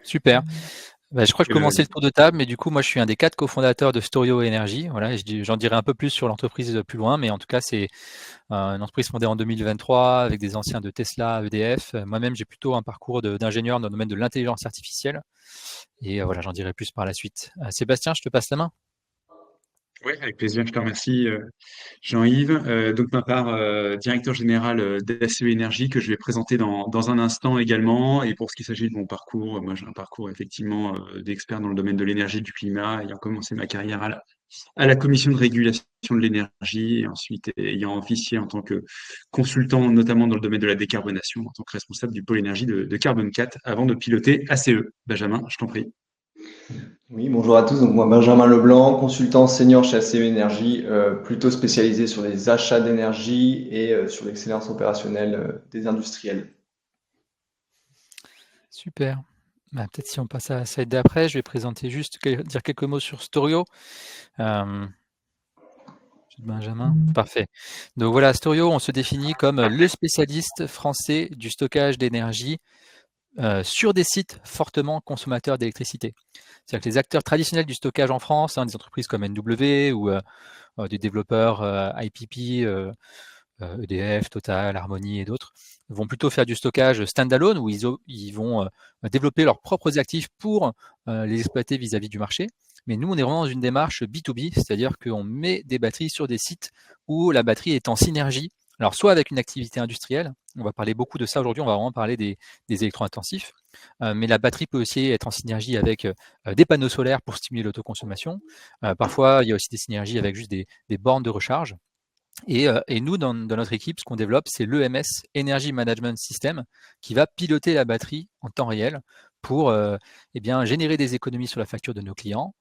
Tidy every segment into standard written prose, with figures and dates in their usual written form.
Super. Je crois que je Euh, commençais le tour de table, mais du coup, moi, je suis un des 4 cofondateurs de Storio Énergie. Voilà, j'en dirai un peu plus sur l'entreprise plus loin, mais en tout cas, c'est une entreprise fondée en 2023 avec des anciens de Tesla, EDF. Moi-même, j'ai plutôt un parcours d'ingénieur dans le domaine de l'intelligence artificielle. Et voilà, j'en dirai plus par la suite. Sébastien, je te passe la main. Oui, avec plaisir, je te remercie Jean-Yves. Donc ma part, directeur général d'ACE Énergie que je vais présenter dans un instant également. Et pour ce qui s'agit de mon parcours, moi j'ai un parcours effectivement d'expert dans le domaine de l'énergie et du climat, ayant commencé ma carrière à la commission de régulation de l'énergie et ensuite ayant officié en tant que consultant, notamment dans le domaine de la décarbonation, en tant que responsable du pôle énergie de Carbone 4 avant de piloter ACE. Benjamin, je t'en prie. Oui, bonjour à tous. Donc moi, Benjamin Leblanc, consultant senior chez ACE Énergie, plutôt spécialisé sur les achats d'énergie et sur l'excellence opérationnelle des industriels. Super. Peut-être si on passe à la slide d'après, je vais présenter juste, dire quelques mots sur Storio. Euh, Benjamin, parfait. Donc voilà, Storio, on se définit comme le spécialiste français du stockage d'énergie sur des sites fortement consommateurs d'électricité. C'est-à-dire que les acteurs traditionnels du stockage en France, des entreprises comme NW ou des développeurs IPP, EDF, Total, Harmony et d'autres, vont plutôt faire du stockage standalone où ils vont développer leurs propres actifs pour les exploiter vis-à-vis du marché. Mais nous, on est vraiment dans une démarche B2B, c'est-à-dire qu'on met des batteries sur des sites où la batterie est en synergie. Alors, soit avec une activité industrielle, on va parler beaucoup de ça aujourd'hui, on va vraiment parler des électro-intensifs, mais la batterie peut aussi être en synergie avec des panneaux solaires pour stimuler l'autoconsommation. Parfois, il y a aussi des synergies avec juste des bornes de recharge. Et nous, dans notre équipe, ce qu'on développe, c'est l'EMS, Energy Management System, qui va piloter la batterie en temps réel pour générer des économies sur la facture de nos clients,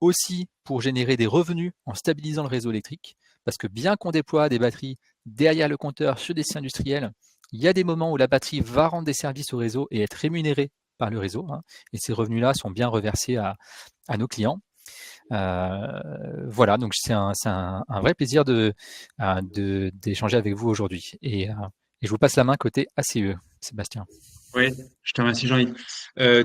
aussi pour générer des revenus en stabilisant le réseau électrique, parce que bien qu'on déploie des batteries derrière le compteur sur des sites industriels, il y a des moments où la batterie va rendre des services au réseau et être rémunérée par le réseau, et ces revenus-là sont bien reversés à nos clients. Voilà, donc c'est un vrai plaisir d'échanger avec vous aujourd'hui. Et je vous passe la main côté ACE, Sébastien. Oui, je te remercie Jean-Yves.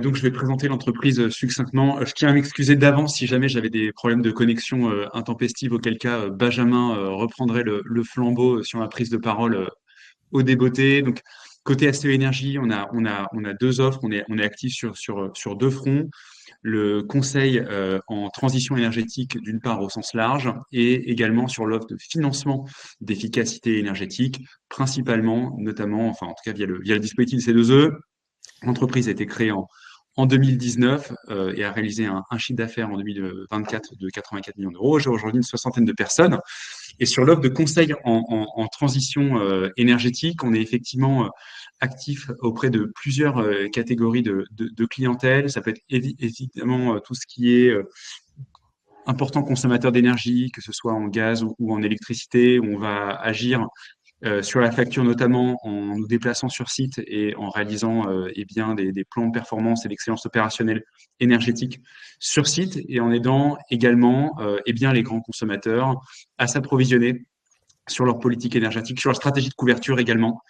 Donc je vais présenter l'entreprise succinctement. Je tiens à m'excuser d'avance si jamais j'avais des problèmes de connexion intempestive, auquel cas Benjamin reprendrait le flambeau sur ma prise de parole au débeauté. Donc côté ACE Énergie, on a deux offres. On est actif sur deux fronts. Le conseil en transition énergétique d'une part au sens large et également sur l'offre de financement d'efficacité énergétique, principalement, notamment, enfin en tout cas via le dispositif C2E. L'entreprise a été créée en 2019 et a réalisé un chiffre d'affaires en 2024 de 84 millions d'euros. J'ai aujourd'hui une soixantaine de personnes. Et sur l'offre de conseil en transition énergétique, on est effectivement actif auprès de plusieurs catégories de clientèle. Ça peut être évidemment tout ce qui est important consommateur d'énergie, que ce soit en gaz ou en électricité, où on va agir sur la facture, notamment en nous déplaçant sur site et en réalisant des plans de performance et d'excellence opérationnelle énergétique sur site et en aidant également les grands consommateurs à s'approvisionner sur leur politique énergétique, sur leur stratégie de couverture également,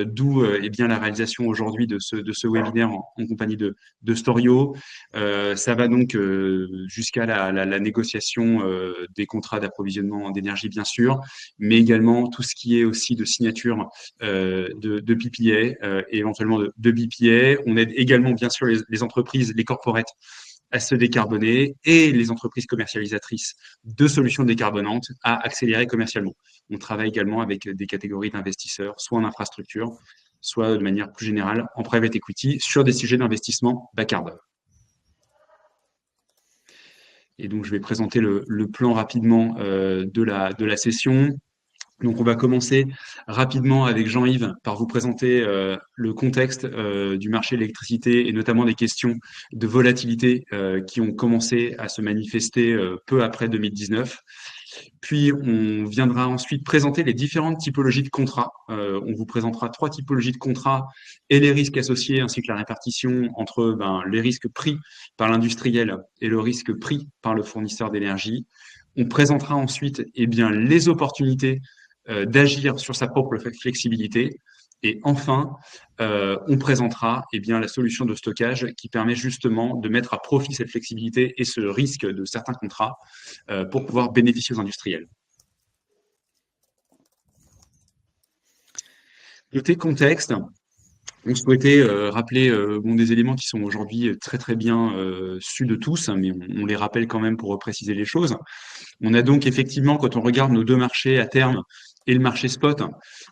d'où la réalisation aujourd'hui de ce webinaire en compagnie de Storio. Ça va donc jusqu'à la négociation des contrats d'approvisionnement d'énergie, bien sûr, mais également tout ce qui est aussi de signature de PPA et éventuellement de BPA. On aide également, bien sûr, les entreprises, les corporates à se décarboner et les entreprises commercialisatrices de solutions décarbonantes à accélérer commercialement. On travaille également avec des catégories d'investisseurs, soit en infrastructure, soit de manière plus générale en private equity, sur des sujets d'investissement bas carbone. Et donc, je vais présenter le plan rapidement de la session. Donc, on va commencer rapidement avec Jean-Yves par vous présenter le contexte du marché de l'électricité et notamment des questions de volatilité qui ont commencé à se manifester peu après 2019. Puis, on viendra ensuite présenter les différentes typologies de contrats. On vous présentera 3 typologies de contrats et les risques associés, ainsi que la répartition entre les risques pris par l'industriel et le risque pris par le fournisseur d'énergie. On présentera ensuite les opportunités d'agir sur sa propre flexibilité Et enfin, on présentera la solution de stockage qui permet justement de mettre à profit cette flexibilité et ce risque de certains contrats pour pouvoir bénéficier aux industriels. Côté contexte, on souhaitait rappeler des éléments qui sont aujourd'hui très très bien su de tous, mais on les rappelle quand même pour préciser les choses. On a donc effectivement, quand on regarde nos deux marchés à terme et le marché spot,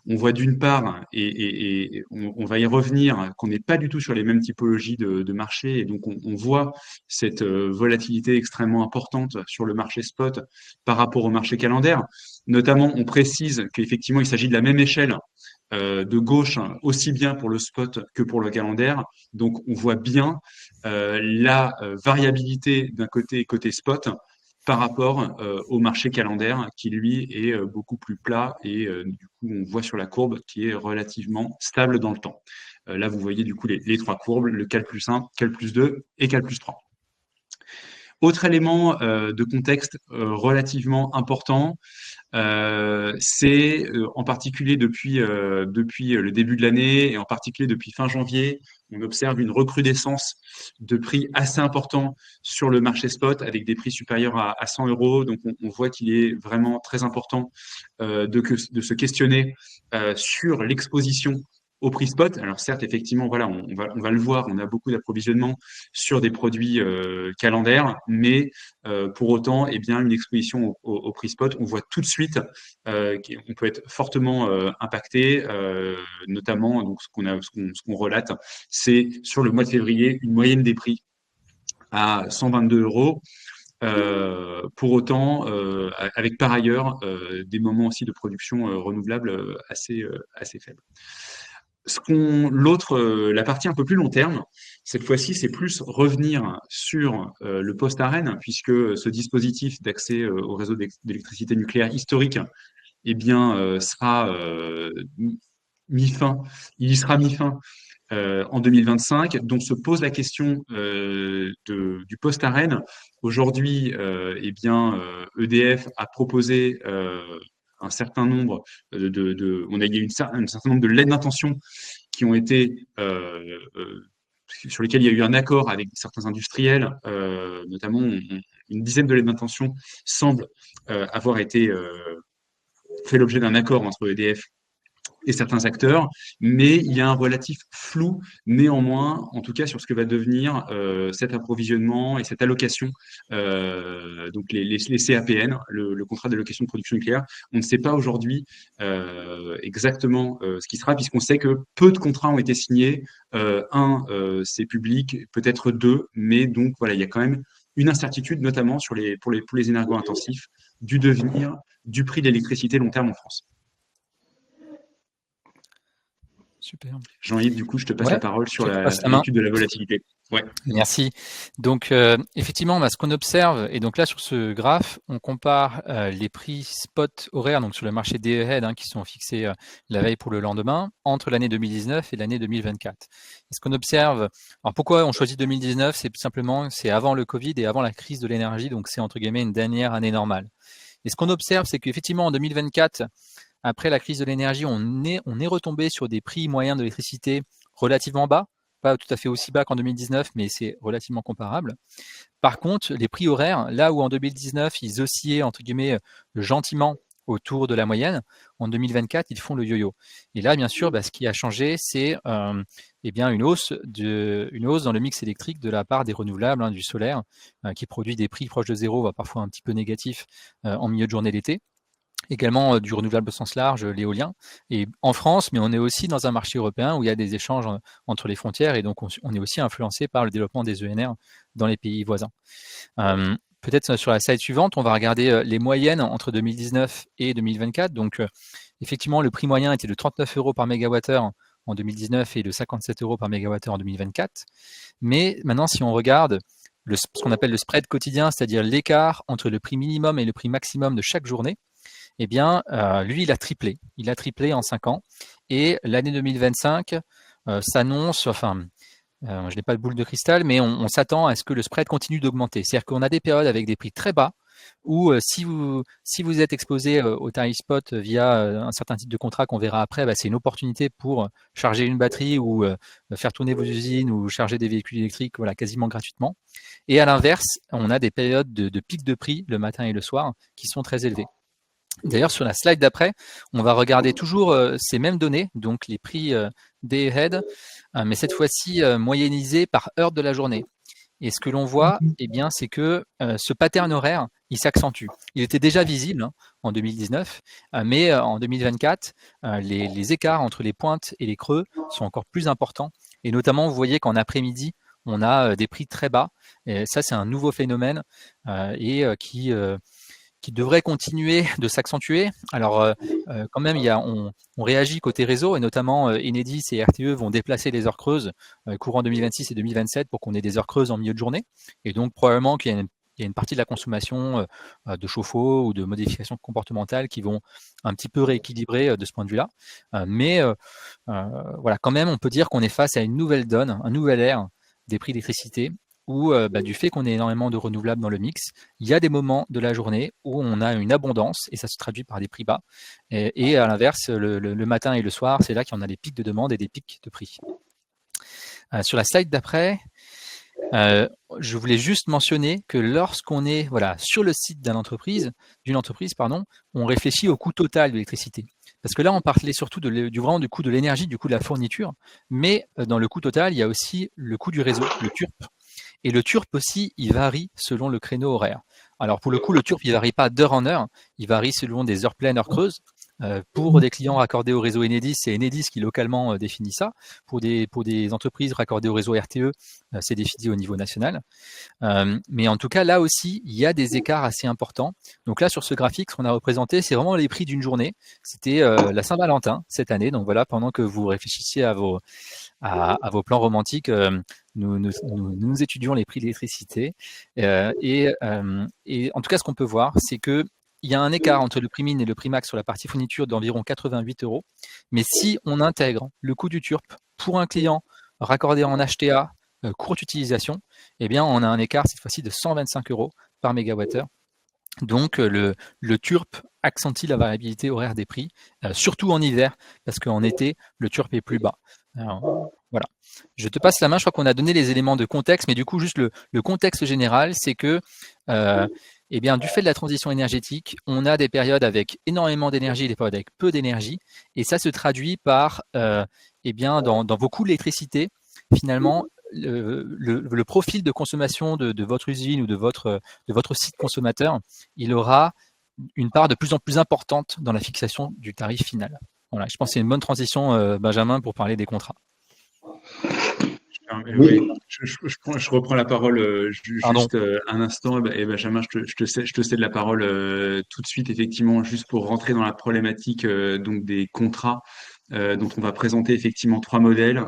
on voit d'une part, et on va y revenir, qu'on n'est pas du tout sur les mêmes typologies de marché, et donc on voit cette volatilité extrêmement importante sur le marché spot par rapport au marché calendaire. Notamment, on précise qu'effectivement, il s'agit de la même échelle de gauche, aussi bien pour le spot que pour le calendaire. Donc, on voit bien la variabilité d'un côté spot par rapport au marché calendaire qui, lui, est beaucoup plus plat et du coup, on voit sur la courbe qui est relativement stable dans le temps. Là, vous voyez du coup les trois courbes, le Cal plus 1, Cal plus 2 et Cal plus 3. Autre élément de contexte relativement important, c'est en particulier depuis le début de l'année et en particulier depuis fin janvier, on observe une recrudescence de prix assez important sur le marché spot avec des prix supérieurs à 100 euros. Donc, on voit qu'il est vraiment très important de se questionner sur l'exposition au prix spot. Alors certes, effectivement, voilà, on va le voir, on a beaucoup d'approvisionnement sur des produits calendaires, mais pour autant, une exposition au prix spot, on voit tout de suite qu'on peut être fortement impacté, notamment donc ce qu'on relate, c'est sur le mois de février une moyenne des prix à 122 euros. Pour autant, avec par ailleurs des moments aussi de production renouvelable assez faibles. La partie un peu plus long terme, cette fois-ci, c'est plus revenir sur le post-ARENH, puisque ce dispositif d'accès au réseau d'électricité nucléaire historique, sera mi-fin. Il y sera mi-fin en 2025. Donc se pose la question du post-ARENH. Aujourd'hui, EDF a proposé un certain nombre on a eu un certain nombre de lettres d'intention qui ont été sur lesquelles il y a eu un accord avec certains industriels, notamment une dizaine de lettres d'intention semblent avoir été fait l'objet d'un accord entre EDF et certains acteurs, mais il y a un relatif flou néanmoins, en tout cas sur ce que va devenir cet approvisionnement et cette allocation, donc les CAPN, le contrat d'allocation de production nucléaire. On ne sait pas aujourd'hui exactement ce qui sera, puisqu'on sait que peu de contrats ont été signés. C'est public, peut-être deux, mais donc voilà, il y a quand même une incertitude, notamment pour les énergo-intensifs, du devenir du prix de l'électricité long terme en France. Super. Jean-Yves, du coup, je te passe la parole sur l'étude de la volatilité. Ouais. Merci. Donc, effectivement, ce qu'on observe, et donc là, sur ce graphe, on compare les prix spot horaires, donc sur le marché Day Ahead, qui sont fixés la veille pour le lendemain, entre l'année 2019 et l'année 2024. Et ce qu'on observe, alors pourquoi on choisit 2019? C'est avant le Covid et avant la crise de l'énergie, donc c'est entre guillemets une dernière année normale. Et ce qu'on observe, c'est qu'effectivement, en 2024, après la crise de l'énergie, on est retombé sur des prix moyens de l'électricité relativement bas, pas tout à fait aussi bas qu'en 2019, mais c'est relativement comparable. Par contre, les prix horaires, là où en 2019, ils oscillaient entre guillemets gentiment autour de la moyenne, en 2024, ils font le yo-yo. Et là, bien sûr, ce qui a changé, c'est une hausse dans le mix électrique de la part des renouvelables, du solaire, qui produit des prix proches de zéro, voire parfois un petit peu négatifs en milieu de journée d'été. Également du renouvelable au sens large, l'éolien. Et en France, mais on est aussi dans un marché européen où il y a des échanges entre les frontières et donc on est aussi influencé par le développement des ENR dans les pays voisins. Peut-être sur la slide suivante, on va regarder les moyennes entre 2019 et 2024. Donc effectivement, le prix moyen était de 39 euros par mégawattheure en 2019 et de 57 euros par mégawattheure en 2024. Mais maintenant, si on regarde ce qu'on appelle le spread quotidien, c'est-à-dire l'écart entre le prix minimum et le prix maximum de chaque journée, lui, il a triplé. Il a triplé en 5 ans. Et l'année 2025 s'annonce, je n'ai pas de boule de cristal, mais on s'attend à ce que le spread continue d'augmenter. C'est-à-dire qu'on a des périodes avec des prix très bas, ou si vous êtes exposé au tarif spot via un certain type de contrat qu'on verra après, c'est une opportunité pour charger une batterie ou faire tourner vos usines ou charger des véhicules électriques, voilà, quasiment gratuitement. Et à l'inverse, on a des périodes de pic de prix le matin et le soir qui sont très élevées. D'ailleurs, sur la slide d'après, on va regarder toujours ces mêmes données, donc les prix day ahead, mais cette fois-ci moyennisés par heure de la journée. Et ce que l'on voit, c'est que ce pattern horaire, il s'accentue. Il était déjà visible en 2019, mais en 2024, les écarts entre les pointes et les creux sont encore plus importants. Et notamment, vous voyez qu'en après-midi, on a des prix très bas. Et ça, c'est un nouveau phénomène qui devrait continuer de s'accentuer. Alors, quand même, on réagit côté réseau, et notamment Enedis et RTE vont déplacer les heures creuses courant 2026 et 2027 pour qu'on ait des heures creuses en milieu de journée. Et donc, probablement qu'il y a une partie de la consommation de chauffe-eau ou de modifications comportementales qui vont un petit peu rééquilibrer de ce point de vue-là. Mais voilà, quand même, on peut dire qu'on est face à une nouvelle donne, un nouvel ère des prix d'électricité, où du fait qu'on ait énormément de renouvelables dans le mix, il y a des moments de la journée où on a une abondance et ça se traduit par des prix bas. Et à l'inverse, le matin et le soir, c'est là qu'il y en a des pics de demande et des pics de prix. Sur la slide d'après, je voulais juste mentionner que lorsqu'on est sur le site d'une entreprise, on réfléchit au coût total de l'électricité. Parce que là, on parlait surtout du coût de l'énergie, du coût de la fourniture, mais dans le coût total, il y a aussi le coût du réseau, le TURP. Et le TURP aussi, il varie selon le créneau horaire. Alors pour le coup, le TURP, il ne varie pas d'heure en heure, il varie selon des heures pleines, heures creuses. Pour des clients raccordés au réseau Enedis, c'est Enedis qui localement définit ça. Pour des entreprises raccordées au réseau RTE, c'est défini au niveau national. Mais en tout cas, là aussi, il y a des écarts assez importants. Donc là, sur ce graphique, ce qu'on a représenté, c'est vraiment les prix d'une journée. C'était la Saint-Valentin cette année. Donc voilà, pendant que vous réfléchissiez à vos plans romantiques, nous étudions les prix de l'électricité. Et en tout cas, ce qu'on peut voir, c'est que il y a un écart entre le prix min et le prix max sur la partie fourniture d'environ 88 €. Mais si on intègre le coût du TURP pour un client raccordé en HTA, courte utilisation, on a un écart cette fois-ci de 125 € par mégawattheure. Donc le TURP accentue la variabilité horaire des prix, surtout en hiver, parce qu'en été, le TURP est plus bas. Alors, voilà. Je te passe la main, je crois qu'on a donné les éléments de contexte, mais du coup, juste le contexte général, c'est que du fait de la transition énergétique, on a des périodes avec énormément d'énergie et des périodes avec peu d'énergie, et ça se traduit par, dans vos coûts d'électricité, finalement, le profil de consommation de votre usine ou de votre site consommateur, il aura une part de plus en plus importante dans la fixation du tarif final. Voilà, je pense que c'est une bonne transition, Benjamin, pour parler des contrats. Oui, je reprends la parole juste un instant. Et Benjamin, je te cède la parole tout de suite, effectivement, juste pour rentrer dans la problématique donc des contrats. Dont on va présenter effectivement 3 modèles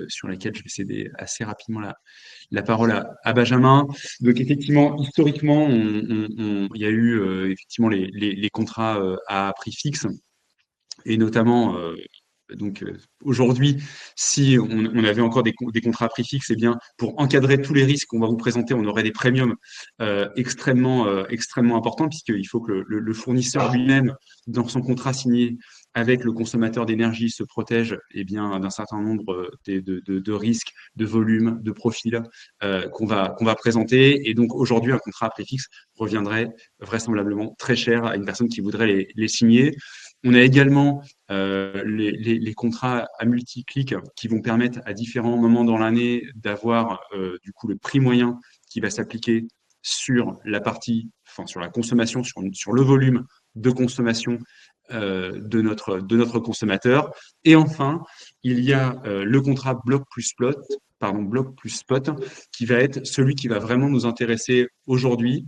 sur lesquels je vais céder assez rapidement la parole à Benjamin. Donc effectivement, historiquement, il y a eu effectivement les contrats à prix fixe, et notamment aujourd'hui, si on avait encore des contrats à prix fixe, pour encadrer tous les risques qu'on va vous présenter, on aurait des premiums extrêmement importants, puisqu'il faut que le fournisseur lui-même, dans son contrat signé avec le consommateur d'énergie, se protège d'un certain nombre de risques, de volumes, de profils qu'on va présenter. Et donc aujourd'hui, un contrat à prix fixe reviendrait vraisemblablement très cher à une personne qui voudrait les signer. On a également les contrats à multi-clics qui vont permettre à différents moments dans l'année d'avoir du coup le prix moyen qui va s'appliquer sur la consommation, sur le volume de consommation de notre consommateur. Et enfin, il y a le contrat bloc plus spot, qui va être celui qui va vraiment nous intéresser aujourd'hui,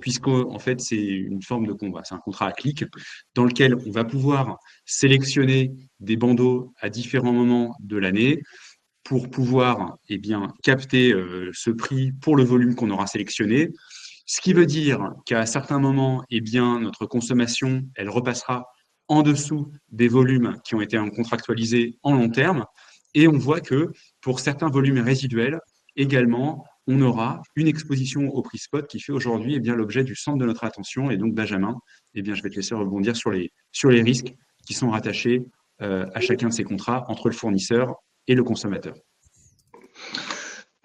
puisqu'en fait, c'est une forme c'est un contrat à clic dans lequel on va pouvoir sélectionner des bandeaux à différents moments de l'année pour pouvoir capter ce prix pour le volume qu'on aura sélectionné. Ce qui veut dire qu'à certains moments, notre consommation, elle repassera en dessous des volumes qui ont été contractualisés en long terme. Et on voit que pour certains volumes résiduels, également, on aura une exposition au prix spot qui fait aujourd'hui l'objet du centre de notre attention. Et donc, Benjamin, je vais te laisser rebondir sur les risques qui sont rattachés à chacun de ces contrats entre le fournisseur et le consommateur.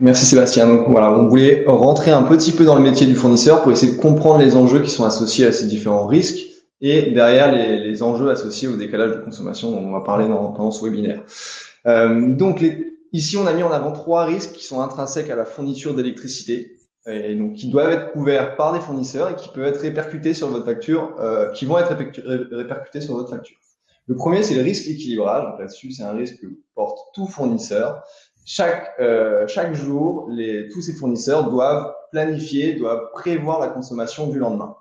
Merci Sébastien. Donc voilà, on voulait rentrer un petit peu dans le métier du fournisseur pour essayer de comprendre les enjeux qui sont associés à ces différents risques et derrière les enjeux associés au décalage de consommation dont on va parler pendant ce webinaire. Ici, on a mis en avant 3 risques qui sont intrinsèques à la fourniture d'électricité et donc qui doivent être couverts par des fournisseurs et qui peuvent être répercutés sur votre facture, qui vont être répercutés sur votre facture. Le premier, c'est le risque équilibrage. Donc là-dessus, c'est un risque que porte tout fournisseur. Chaque jour, tous ces fournisseurs doivent planifier, doivent prévoir la consommation du lendemain.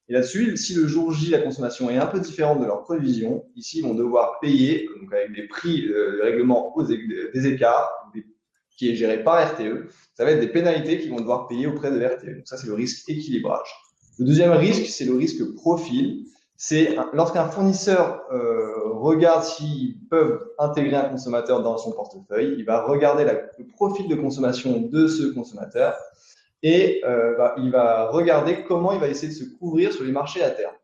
Et là-dessus, si le jour J, la consommation est un peu différente de leur prévision, ici, ils vont devoir payer, donc avec des prix de règlement des écarts, qui est géré par RTE. Ça va être des pénalités qu'ils vont devoir payer auprès de RTE. Donc ça, c'est le risque équilibrage. Le deuxième risque, c'est le risque profil. C'est lorsqu'un fournisseur regarde s'ils peuvent intégrer un consommateur dans son portefeuille, il va regarder le profil de consommation de ce consommateur et il va regarder comment il va essayer de se couvrir sur les marchés à terme.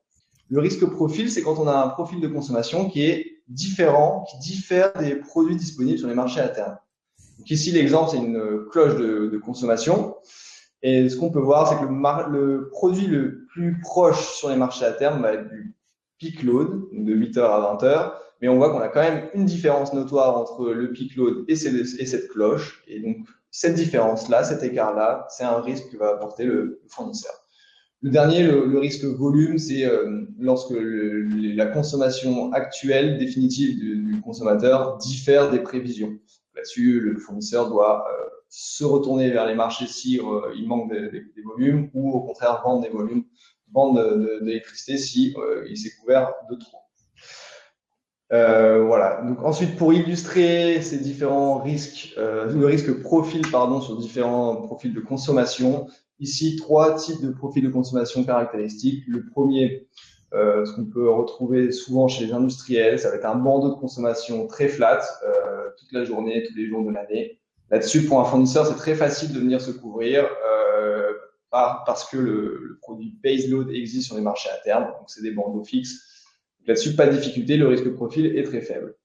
Le risque profil, c'est quand on a un profil de consommation qui est différent, qui diffère des produits disponibles sur les marchés à terme. Donc ici, l'exemple, c'est une cloche de consommation. Et ce qu'on peut voir, c'est que le produit le plus proche sur les marchés à terme va être du peak load, de 8h à 20h. Mais on voit qu'on a quand même une différence notoire entre le peak load et cette cloche. Et donc, cette différence-là, cet écart-là, c'est un risque que va apporter le fournisseur. Le dernier, le risque volume, c'est lorsque la consommation actuelle, définitive du consommateur, diffère des prévisions. Là-dessus, le fournisseur doit se retourner vers les marchés si il manque des volumes ou au contraire vendre des volumes, vendre d'électricité si il s'est couvert de trop. Voilà. Donc ensuite, pour illustrer ces différents risques, le risque profil sur différents profils de consommation, ici 3 types de profils de consommation caractéristiques. Le premier, ce qu'on peut retrouver souvent chez les industriels, ça va être un bandeau de consommation très flat toute la journée, tous les jours de l'année. Là-dessus, pour un fournisseur, c'est très facile de venir se couvrir parce que le produit base load existe sur les marchés à terme, donc c'est des bandeaux fixes. Là-dessus, pas de difficulté, le risque profil est très faible.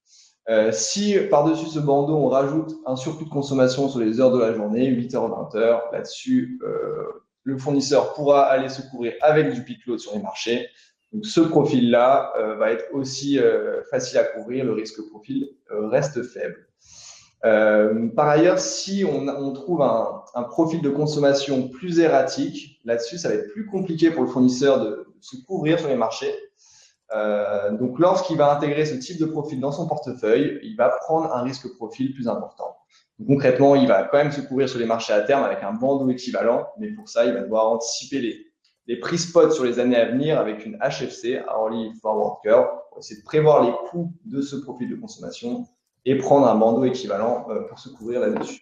Si par-dessus ce bandeau, on rajoute un surplus de consommation sur les heures de la journée, 8h, 20h, là-dessus, le fournisseur pourra aller se couvrir avec du peak load sur les marchés. Donc, ce profil-là va être aussi facile à couvrir, le risque profil reste faible. Par ailleurs, si on trouve un profil de consommation plus erratique, là-dessus, ça va être plus compliqué pour le fournisseur de se couvrir sur les marchés. Donc, lorsqu'il va intégrer ce type de profil dans son portefeuille, il va prendre un risque profil plus important. Donc, concrètement, il va quand même se couvrir sur les marchés à terme avec un bandeau équivalent, mais pour ça, il va devoir anticiper les prix spot sur les années à venir avec une HFC, Hourly Forward Curve, pour essayer de prévoir les coûts de ce profil de consommation et prendre un bandeau équivalent pour se couvrir là-dessus.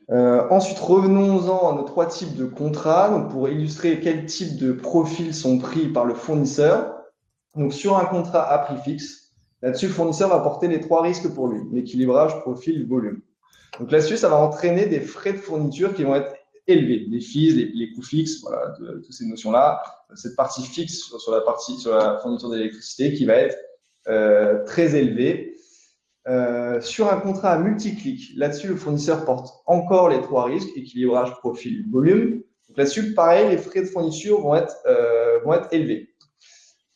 Ensuite, revenons-en à nos 3 types de contrats. Donc, pour illustrer quel type de profils sont pris par le fournisseur. Donc, sur un contrat à prix fixe, là-dessus, le fournisseur va porter les 3 risques pour lui, l'équilibrage, profil, volume. Donc, là-dessus, ça va entraîner des frais de fourniture qui vont être élevés, les fees, les coûts fixes, voilà, toutes ces notions-là. Cette partie fixe sur la fourniture d'électricité qui va être très élevée. Sur un contrat à multi-clic, là-dessus, le fournisseur porte encore les 3 risques, équilibrage, profil, volume. Donc là-dessus, pareil, les frais de fourniture vont être élevés.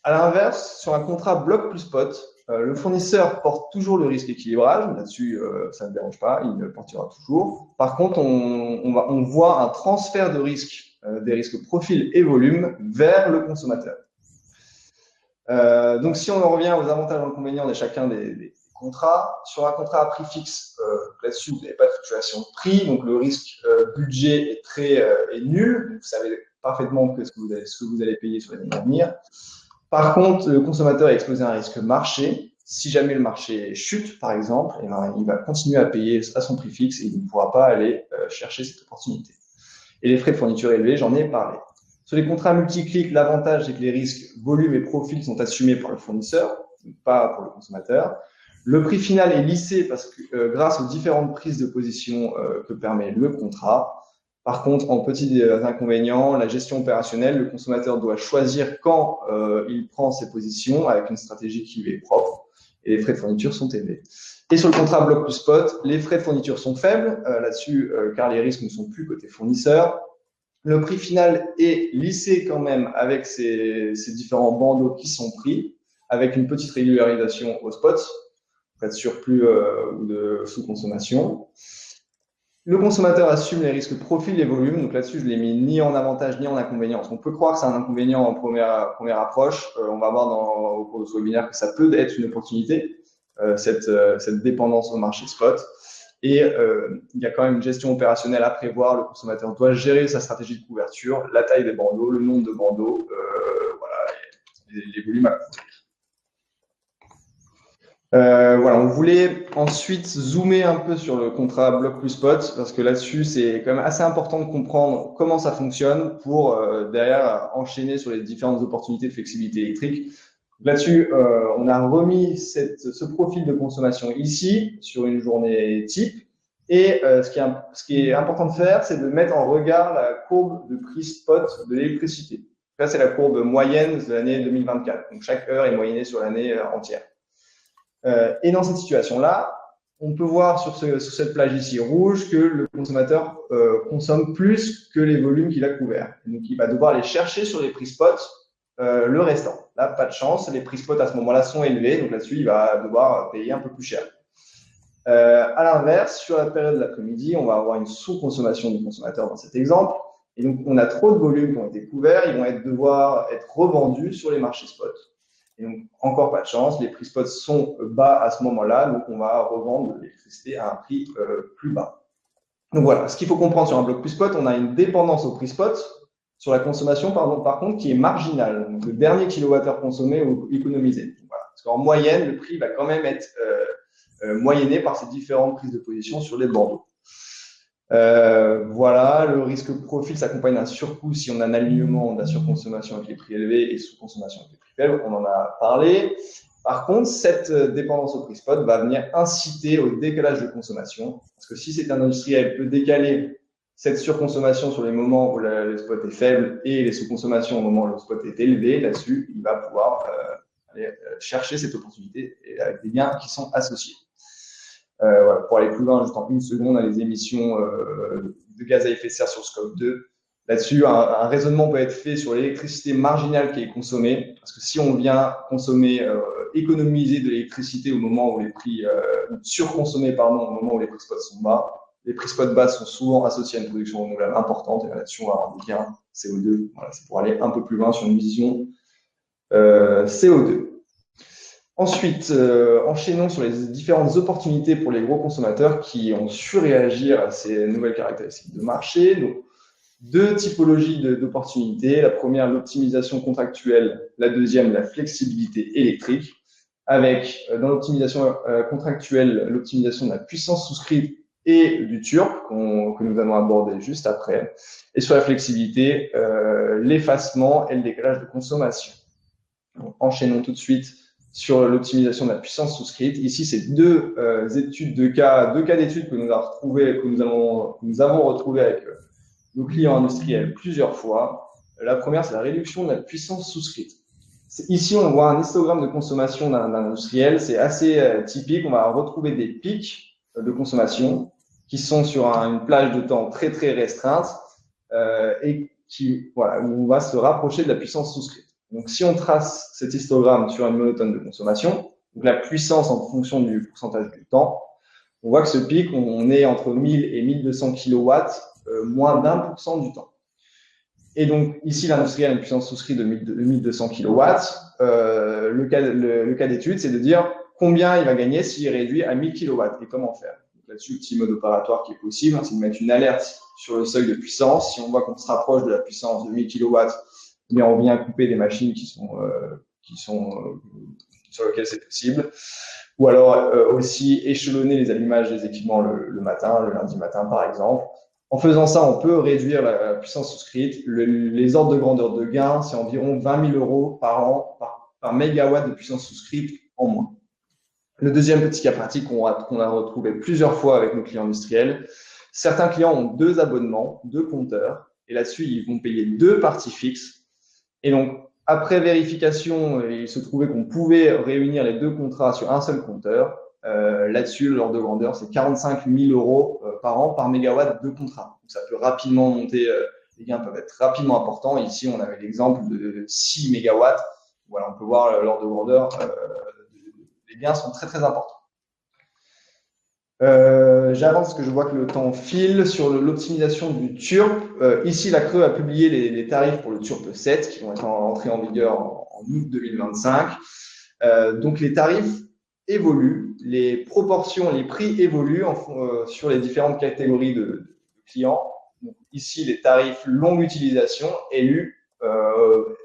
À l'inverse, sur un contrat bloc plus spot, le fournisseur porte toujours le risque équilibrage. Là-dessus, ça ne dérange pas, il le portera toujours. Par contre, on voit un transfert de risque, des risques profil et volume vers le consommateur. Donc, si on en revient aux avantages et inconvénients de chacun des contrats, sur un contrat à prix fixe, là-dessus, vous n'avez pas de fluctuation de prix, donc le risque budget est nul. Vous savez parfaitement ce que vous allez payer sur les années à venir. Par contre, le consommateur est exposé à un risque marché. Si jamais le marché chute, par exemple, il va continuer à payer à son prix fixe et il ne pourra pas aller chercher cette opportunité. Et les frais de fourniture élevés, j'en ai parlé. Sur les contrats multi-clics, l'avantage, c'est que les risques volume et profil sont assumés par le fournisseur, pas pour le consommateur. Le prix final est lissé parce que grâce aux différentes prises de position que permet le contrat. Par contre, en petit inconvénient, la gestion opérationnelle, le consommateur doit choisir quand il prend ses positions avec une stratégie qui lui est propre et les frais de fourniture sont élevés. Et sur le contrat bloc plus spot, les frais de fourniture sont faibles là-dessus car les risques ne sont plus côté fournisseur. Le prix final est lissé quand même avec ces différents bandeaux qui sont pris, avec une petite régularisation au spot, pas de surplus ou de sous-consommation. Le consommateur assume les risques profil et volume. Donc là-dessus, je ne l'ai mis ni en avantage ni en inconvénient. Parce qu'on peut croire que c'est un inconvénient en première approche. On va voir au cours de ce webinaire que ça peut être une opportunité, cette dépendance au marché spot. Et il y a quand même une gestion opérationnelle à prévoir. Le consommateur doit gérer sa stratégie de couverture, la taille des bandeaux, le nombre de bandeaux, voilà, les volumes à couvrir. Voilà, on voulait ensuite zoomer un peu sur le contrat bloc plus spot parce que là-dessus, c'est quand même assez important de comprendre comment ça fonctionne pour derrière enchaîner sur les différentes opportunités de flexibilité électrique. Là-dessus, on a remis ce profil de consommation ici sur une journée type. Et ce qui est important de faire, c'est de mettre en regard la courbe de prix spot de l'électricité. Là, c'est la courbe moyenne de l'année 2024. Donc, chaque heure est moyennée sur l'année entière. Et dans cette situation-là, on peut voir sur cette plage ici rouge que le consommateur consomme plus que les volumes qu'il a couverts. Donc, il va devoir aller chercher sur les prix spot le restant. Là, pas de chance, les prix spot à ce moment-là sont élevés, donc là-dessus, il va devoir payer un peu plus cher. À l'inverse, sur la période de l'après-midi, on va avoir une sous-consommation du consommateur dans cet exemple. Et donc, on a trop de volumes qui ont été couverts, ils vont devoir être revendus sur les marchés spot. Et donc, encore pas de chance, les prix spot sont bas à ce moment-là, donc on va revendre l'électricité à un prix plus bas. Donc voilà, ce qu'il faut comprendre sur un bloc plus spot, on a une dépendance au prix spot sur la consommation, par contre, qui est marginale. Donc, le dernier kilowattheure consommé ou économisé. Voilà. Parce qu'en moyenne, le prix va quand même être moyenné par ces différentes prises de position sur les bandeaux. Voilà, le risque profil s'accompagne d'un surcoût si on a un alignement de la surconsommation avec les prix élevés et sous-consommation avec les prix faibles. On en a parlé. Par contre, cette dépendance au prix spot va venir inciter au décalage de consommation. Parce que si c'est un industriel peut décaler cette surconsommation sur les moments où le spot est faible et les sous-consommations au moment où le spot est élevé, là-dessus, il va pouvoir aller chercher cette opportunité avec des gains qui sont associés. Voilà, pour aller plus loin, juste en une seconde, on a les émissions de gaz à effet de serre sur Scope 2. Là-dessus, un raisonnement peut être fait sur l'électricité marginale qui est consommée, parce que si on vient économiser de l'électricité au moment où les prix surconsommer, pardon, au moment où les prix spot sont bas, les prix spot bas sont souvent associés à une production renouvelable importante, et là-dessus, on va avoir des gains CO2. Voilà, c'est pour aller un peu plus loin sur une vision CO2. Ensuite, enchaînons sur les différentes opportunités pour les gros consommateurs qui ont su réagir à ces nouvelles caractéristiques de marché. Donc, deux typologies d'opportunités. La première, l'optimisation contractuelle. La deuxième, la flexibilité électrique. Avec, dans l'optimisation contractuelle, l'optimisation de la puissance souscrite et du TURP, que nous allons aborder juste après. Et sur la flexibilité, l'effacement et le décalage de consommation. Donc, enchaînons tout de suite sur l'optimisation de la puissance souscrite. Ici, c'est deux cas d'études que nous avons retrouvées avec nos clients industriels plusieurs fois. La première, c'est la réduction de la puissance souscrite. Ici, on voit un histogramme de consommation d'un industriel. C'est assez typique. On va retrouver des pics de consommation qui sont sur une plage de temps très, très restreinte et où on va se rapprocher de la puissance souscrite. Donc, si on trace cet histogramme sur une monotonne de consommation, donc la puissance en fonction du pourcentage du temps, on voit que ce pic, on est entre 1000 et 1200 kW, moins d'1% du temps. Et donc, ici, l'industriel a une puissance souscrite de 1200 kW. Le cas d'étude, c'est de dire combien il va gagner s'il réduit à 1000 kW et comment faire. Là-dessus, le petit mode opératoire qui est possible, c'est de mettre une alerte sur le seuil de puissance. Si on voit qu'on se rapproche de la puissance de 1000 kW, mais on vient couper des machines sur lesquelles c'est possible. Ou alors aussi échelonner les allumages des équipements le matin, le lundi matin par exemple. En faisant ça, on peut réduire la puissance souscrite. Les ordres de grandeur de gain, c'est environ 20 000 € par an par mégawatt de puissance souscrite en moins. Le deuxième petit cas pratique qu'on a retrouvé plusieurs fois avec nos clients industriels, certains clients ont 2 abonnements, 2 compteurs, et là-dessus, ils vont payer 2 parties fixes. Et donc, après vérification, il se trouvait qu'on pouvait réunir les 2 contrats sur un seul compteur. Là-dessus, l'ordre de grandeur, c'est 45 000 euros par an par mégawatt de contrat. Donc, ça peut rapidement monter, les gains peuvent être rapidement importants. Ici, on avait l'exemple de 6 mégawatts. Voilà, on peut voir l'ordre de grandeur. Les gains sont très, très importants. J'avance parce que je vois que le temps file sur l'optimisation du TURP. Ici, la Creux a publié les tarifs pour le TURP 7 qui vont être entrés en vigueur en août 2025. Donc, les tarifs évoluent, les proportions, les prix évoluent sur les différentes catégories de clients. Donc, ici, les tarifs longue utilisation, LU,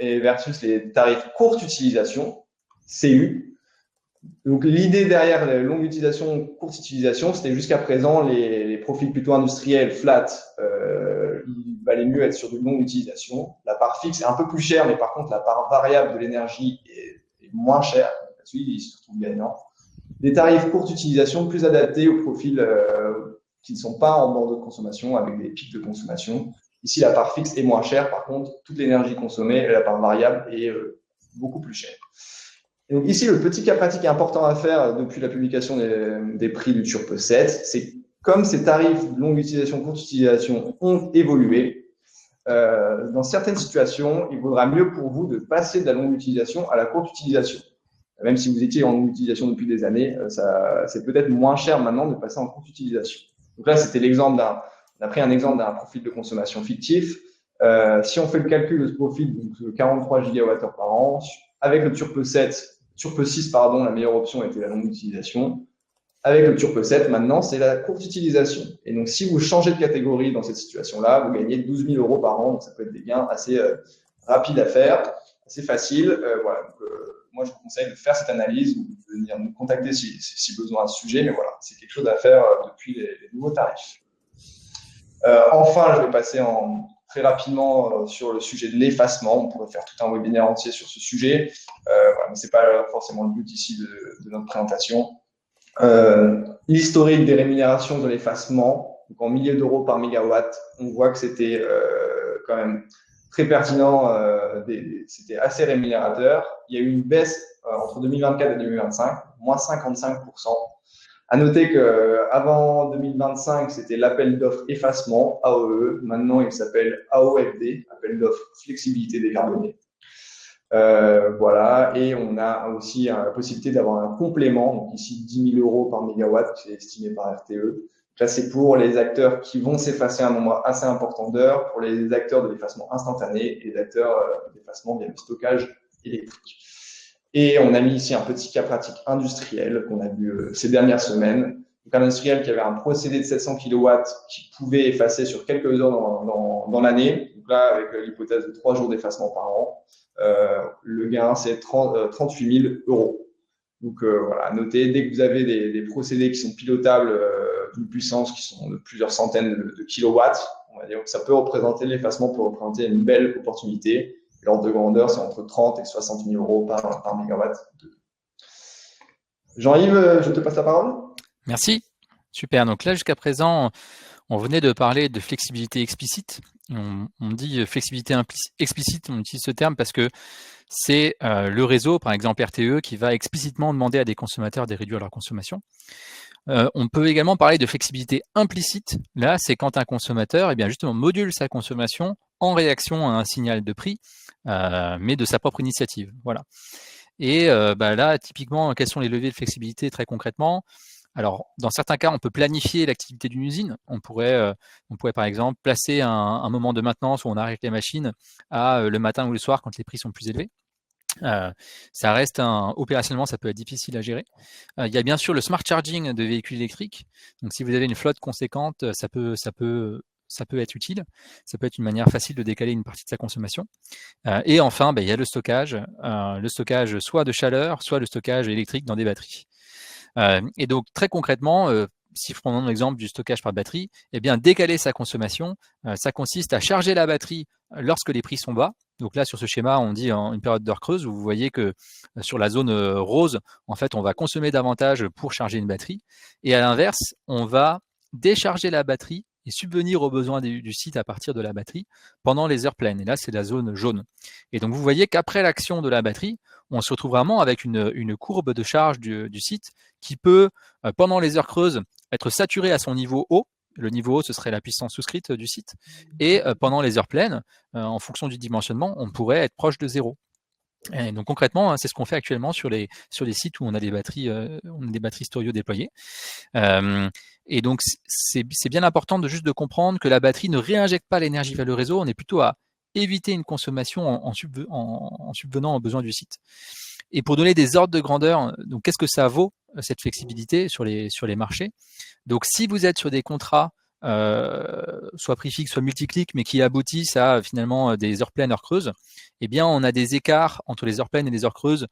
et versus les tarifs courte utilisation, CU. Donc, l'idée derrière la longue utilisation, courte utilisation, c'était jusqu'à présent les profils plutôt industriels, flat, il valait mieux être sur de longue utilisation. La part fixe est un peu plus chère, mais par contre, la part variable de l'énergie est moins chère. Là-dessus, il se retrouve gagnant. Des tarifs courte utilisation plus adaptés aux profils qui ne sont pas en bord de consommation, avec des pics de consommation. Ici, la part fixe est moins chère. Par contre, toute l'énergie consommée, la part variable est beaucoup plus chère. Et donc ici, le petit cas pratique important à faire depuis la publication des prix du TURP 7, c'est comme ces tarifs de longue utilisation, courte utilisation ont évolué, dans certaines situations, il vaudra mieux pour vous de passer de la longue utilisation à la courte utilisation. Même si vous étiez en longue utilisation depuis des années, c'est peut-être moins cher maintenant de passer en courte utilisation. Donc là, c'était l'exemple on a pris un exemple d'un profil de consommation fictif. Si on fait le calcul de ce profil, donc 43 gigawattheures par an, avec le TURP 6, la meilleure option était la longue utilisation. Avec le TURP 7, maintenant, c'est la courte utilisation. Et donc, si vous changez de catégorie dans cette situation-là, vous gagnez 12 000 euros par an. Donc, ça peut être des gains assez rapides à faire, assez faciles. Voilà. Donc, moi, je vous conseille de faire cette analyse ou de venir nous contacter si besoin à ce sujet. Mais voilà, c'est quelque chose à faire depuis les nouveaux tarifs. Enfin, je vais passer très rapidement sur le sujet de l'effacement. On pourrait faire tout un webinaire entier sur ce sujet, voilà, mais ce n'est pas forcément le but ici de notre présentation. L'historique des rémunérations de l'effacement, donc en milliers d'euros par mégawatt, on voit que c'était quand même très pertinent, c'était assez rémunérateur. Il y a eu une baisse entre 2024 et 2025, moins 55%. À noter qu'avant 2025, c'était l'appel d'offres effacement, AOE. Maintenant, il s'appelle AOFD, appel d'offres flexibilité décarbonée. Voilà. Et on a aussi la possibilité d'avoir un complément. Donc ici, 10 000 euros par mégawatt, qui est estimé par RTE. Là, c'est pour les acteurs qui vont s'effacer un nombre assez important d'heures, pour les acteurs de l'effacement instantané et les acteurs d'effacement via le stockage électrique. Et on a mis ici un petit cas pratique industriel qu'on a vu ces dernières semaines. Donc un industriel qui avait un procédé de 700 kW qui pouvait effacer sur quelques heures dans l'année. Donc là, avec l'hypothèse de 3 jours d'effacement par an, le gain, c'est 38 000 euros. Donc voilà, notez, dès que vous avez des procédés qui sont pilotables d'une puissance qui sont de plusieurs centaines de kilowatts, on va dire que ça peut représenter l'effacement, peut représenter une belle opportunité. L'ordre de grandeur, c'est entre 30 et 60 000 euros par mégawatt. Jean-Yves, je te passe la parole. Merci. Super. Donc là, jusqu'à présent, on venait de parler de flexibilité explicite. On dit flexibilité explicite, on utilise ce terme parce que c'est le réseau, par exemple RTE, qui va explicitement demander à des consommateurs de réduire leur consommation. On peut également parler de flexibilité implicite. Là, c'est quand un consommateur justement module sa consommation en réaction à un signal de prix, mais de sa propre initiative. Voilà. Et là, typiquement, quels sont les leviers de flexibilité très concrètement ? Alors, dans certains cas, on peut planifier l'activité d'une usine. On pourrait par exemple placer un moment de maintenance où on arrête les machines le matin ou le soir quand les prix sont plus élevés. Ça reste opérationnellement, ça peut être difficile à gérer. Il y a bien sûr le smart charging de véhicules électriques. Donc, si vous avez une flotte conséquente, ça peut être utile. Ça peut être une manière facile de décaler une partie de sa consommation. Et enfin, il y a le stockage soit de chaleur, soit le stockage électrique dans des batteries. Et donc, très concrètement, si je prends l'exemple du stockage par batterie, eh bien, décaler sa consommation, ça consiste à charger la batterie lorsque les prix sont bas. Donc là, sur ce schéma, on dit en une période d'heure creuse, où vous voyez que sur la zone rose, en fait, on va consommer davantage pour charger une batterie. Et à l'inverse, on va décharger la batterie et subvenir aux besoins du site à partir de la batterie pendant les heures pleines. Et là, c'est la zone jaune. Et donc, vous voyez qu'après l'action de la batterie, on se retrouve vraiment avec une courbe de charge du site qui peut, pendant les heures creuses, être saturée à son niveau haut. Le niveau haut, ce serait la puissance souscrite du site. Et pendant les heures pleines, en fonction du dimensionnement, on pourrait être proche de 0. Et donc concrètement, c'est ce qu'on fait actuellement sur les sites où on a des batteries Storio déployées. Et donc c'est bien important de comprendre que la batterie ne réinjecte pas l'énergie vers le réseau. On est plutôt à éviter une consommation en subvenant aux besoins du site. Et pour donner des ordres de grandeur, donc qu'est-ce que ça vaut cette flexibilité sur les marchés? Donc si vous êtes sur des contrats soit prix fixe, soit multiclic, mais qui aboutissent à finalement des heures pleines, heures creuses, eh bien on a des écarts entre les heures pleines et les heures creuses,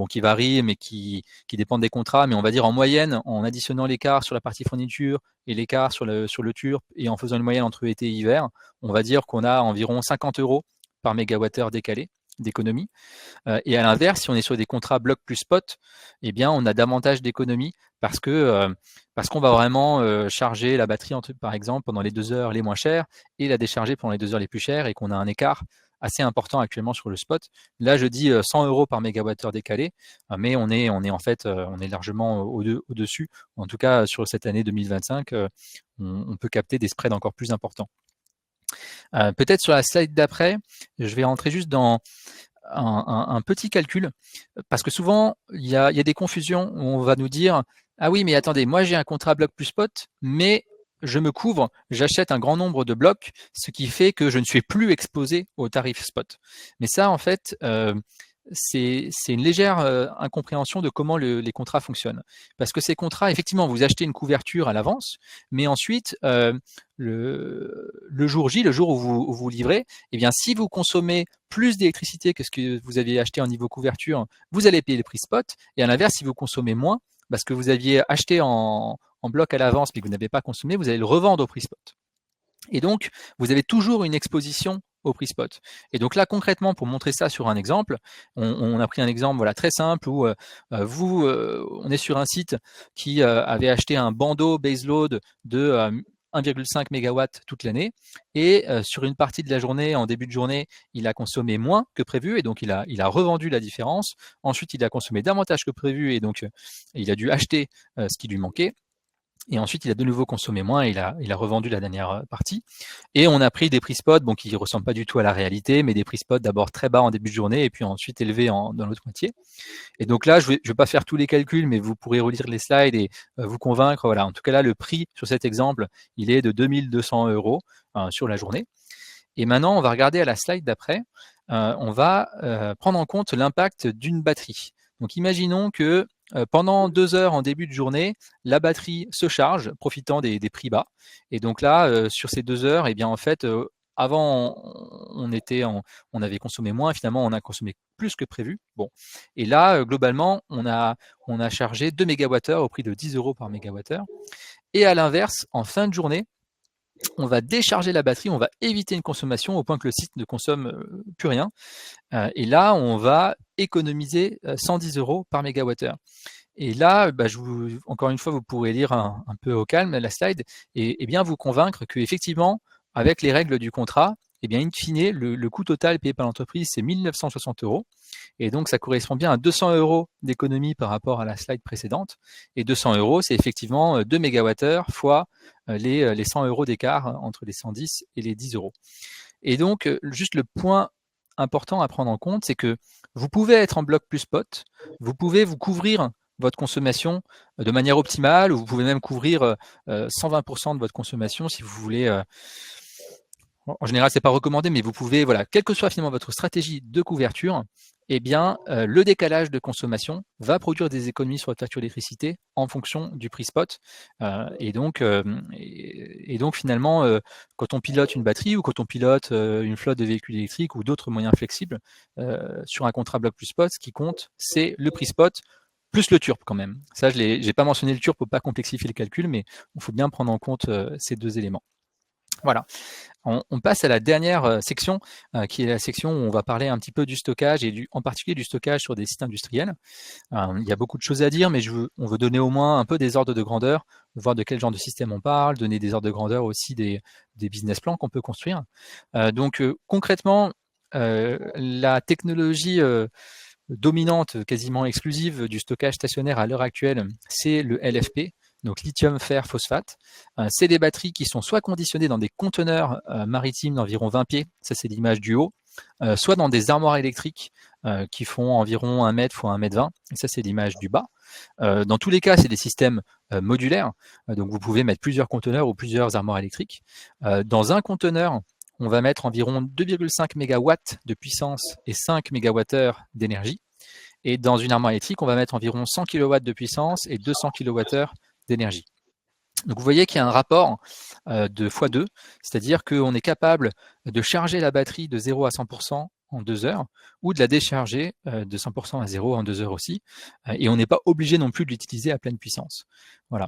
qui varient, mais qui dépendent des contrats, mais on va dire en moyenne, en additionnant l'écart sur la partie fourniture et l'écart sur le TURP, et en faisant une moyenne entre été et hiver, on va dire qu'on a environ 50 € par mégawattheure décalé d'économie. Et à l'inverse, si on est sur des contrats bloc plus spot, eh bien on a davantage d'économies parce qu'on va vraiment charger la batterie par exemple pendant les 2 heures les moins chères et la décharger pendant les 2 heures les plus chères, et qu'on a un écart assez important actuellement sur le spot. Là, je dis 100 € par mégawattheure décalé, mais on est en fait on est largement au-dessus. En tout cas, sur cette année 2025, on peut capter des spreads encore plus importants. Peut-être sur la slide d'après, je vais rentrer juste dans un petit calcul, parce que souvent, il y a des confusions où on va nous dire « Ah oui, mais attendez, moi j'ai un contrat bloc plus spot, mais je me couvre, j'achète un grand nombre de blocs, ce qui fait que je ne suis plus exposé au tarif spot. » Mais ça, en fait, c'est une légère incompréhension de comment les contrats fonctionnent. Parce que ces contrats, effectivement, vous achetez une couverture à l'avance, mais ensuite, le jour J, le jour où vous livrez, eh bien, si vous consommez plus d'électricité que ce que vous aviez acheté en niveau couverture, vous allez payer le prix spot. Et à l'inverse, si vous consommez moins, parce que vous aviez acheté en bloc à l'avance mais que vous n'avez pas consommé, vous allez le revendre au prix spot. Et donc, vous avez toujours une exposition au prix spot. Et donc là, concrètement, pour montrer ça sur un exemple, on a pris un exemple très simple où on est sur un site qui avait acheté un bandeau baseload de 1,5 MW toute l'année, et sur une partie de la journée, en début de journée, il a consommé moins que prévu, et donc il a revendu la différence. Ensuite, il a consommé davantage que prévu, et donc il a dû acheter ce qui lui manquait. Et ensuite, il a de nouveau consommé moins et il a revendu la dernière partie. Et on a pris des prix spot qui ne ressemblent pas du tout à la réalité, mais des prix spot d'abord très bas en début de journée et puis ensuite élevés dans l'autre moitié. Et donc là, je vais pas faire tous les calculs, mais vous pourrez relire les slides et vous convaincre. Voilà. En tout cas, là, le prix sur cet exemple, il est de 2200 € sur la journée. Et maintenant, on va regarder à la slide d'après. On va prendre en compte l'impact d'une batterie. Donc, imaginons que pendant 2 heures en début de journée, la batterie se charge, profitant des prix bas. Et donc là, sur ces 2 heures, eh bien, en fait, avant, on avait consommé moins, finalement, on a consommé plus que prévu. Bon. Et là, globalement, on a chargé 2 MWh au prix de 10 € par mégawattheure. Et à l'inverse, en fin de journée, on va décharger la batterie, on va éviter une consommation au point que le site ne consomme plus rien. Et là, on va économiser 110 € par mégawattheure. Et là, encore une fois, vous pourrez lire un peu au calme la slide et bien vous convaincre qu'effectivement, avec les règles du contrat, eh bien, in fine, le coût total payé par l'entreprise, c'est 1 960 €. Et donc, ça correspond bien à 200 € d'économie par rapport à la slide précédente. Et 200 €, c'est effectivement 2 MWh fois les 100 € d'écart entre les 110 et les 10 €. Et donc, juste le point important à prendre en compte, c'est que vous pouvez être en bloc plus spot, vous pouvez vous couvrir votre consommation de manière optimale, ou vous pouvez même couvrir 120% de votre consommation si vous voulez. En général, c'est pas recommandé, mais vous pouvez, quelle que soit finalement votre stratégie de couverture, eh bien, le décalage de consommation va produire des économies sur votre facture d'électricité en fonction du prix spot. Et donc, finalement, quand on pilote une batterie ou quand on pilote une flotte de véhicules électriques ou d'autres moyens flexibles sur un contrat bloc plus spot, ce qui compte, c'est le prix spot plus le TURP quand même. Ça, je n'ai pas mentionné le TURP pour pas complexifier le calcul, mais il faut bien prendre en compte ces deux éléments. Voilà. On passe à la dernière section, qui est la section où on va parler un petit peu du stockage et en particulier du stockage sur des sites industriels. Il y a beaucoup de choses à dire, mais on veut donner au moins un peu des ordres de grandeur, voir de quel genre de système on parle, donner des ordres de grandeur aussi des business plans qu'on peut construire. Donc concrètement, la technologie dominante, quasiment exclusive du stockage stationnaire à l'heure actuelle, c'est le LFP, donc lithium fer phosphate. C'est des batteries qui sont soit conditionnées dans des conteneurs maritimes d'environ 20 pieds, ça c'est l'image du haut, soit dans des armoires électriques qui font environ 1 mètre x 1 mètre 20, et ça c'est l'image du bas. Dans tous les cas, c'est des systèmes modulaires, donc vous pouvez mettre plusieurs conteneurs ou plusieurs armoires électriques. Dans un conteneur, on va mettre environ 2,5 MW de puissance et 5 MWh d'énergie. Et dans une armoire électrique, on va mettre environ 100 kW de puissance et 200 kWh d'énergie. Donc vous voyez qu'il y a un rapport de x2, c'est-à-dire qu'on est capable de charger la batterie de 0 à 100% en 2 heures, ou de la décharger de 100% à 0 en 2 heures aussi, et on n'est pas obligé non plus de l'utiliser à pleine puissance. Voilà.